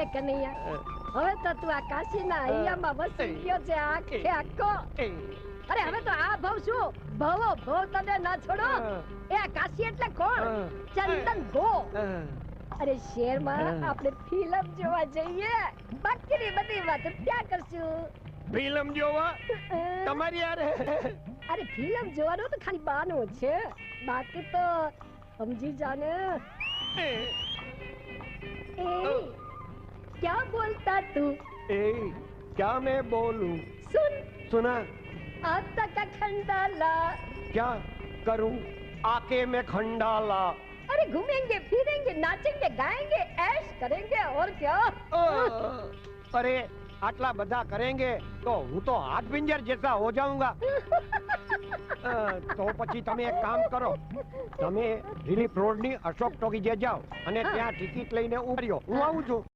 એ કનૈયા, હવે તો તું આ કાશીના હૈયામાં વસી ગયો છે આખે આખો. અરે હવે તો આ ભવ શું, ભવો ભવ તને ના છોડો. એ આ કાશી એટલે કોણ? ચંદન ગો. અરે શહેરમાં આપણે ફિલ્મ જોવા જઈએ, બાકીની બધી વાત ત્યાં કરશું. ફિલ્મ જોવા તમારી યારે? અરે ફિલ્મ જોવાનું તો ખાલી બહાનું છે, બાકી તો સમજી જાને. क्या बोलता तू? क्या मैं बोलूं? सुन सुना? आता का खंडाला. क्या करूं आके मैं खंडाला? अरे घूमेंगे फिरेंगे नाचेंगे गाएंगे ऐश करेंगे और क्या. अरे आटला बधा करेंगे तो હું તો હાથ પિંજર જેસા હો જાઉંગા. તો પછી તમે એક કામ કરો, તમે રિલીફ રોડ ની અશોક ટોકી જે જાઓ અને ત્યાં ટિકિટ લઈને ઉભર્યો, હું આવું છું.